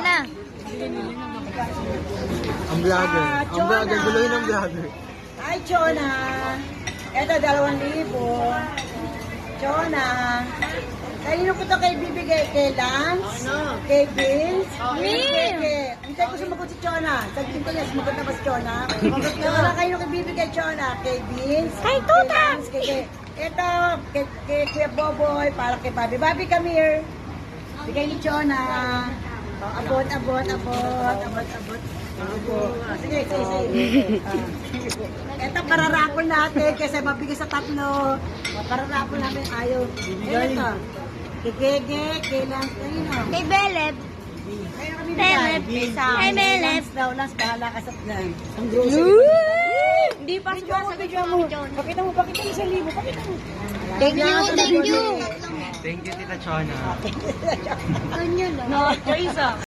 Chona. Ang vlogger. Ang vlogger. Guluhin ang vlogger. Hi, Chona. Ito, 2,000. Chona. Kanino ko ito kayo bibigay? Kay Lance? Kay Vince? Hintay ko sumagot si Chona. Sabihin ko niya, sumagot na ba si Chona? Chona, kanino kayo bibigay, Chona? Kay Vince? Kay Tuta! Ito, kay Kuya Boboy, para kay Bobby. Bobby, come here. Bigay ni Chona. Abot. Sige. Ito, pararapon natin kasi mabigay sa tatlo. Pararapon namin ayaw. Ito. Kay Gege, kailan kayo. Kay Beleb. Kayo kami Beleb. Kay Beleb. Lance, bahala ka sa plan. Ang grocery. Hindi pa Video mo. Pakita mo 1,000. Pakita mo. Thank you. Thank you, Tita Chona. Ano yun? No, isa.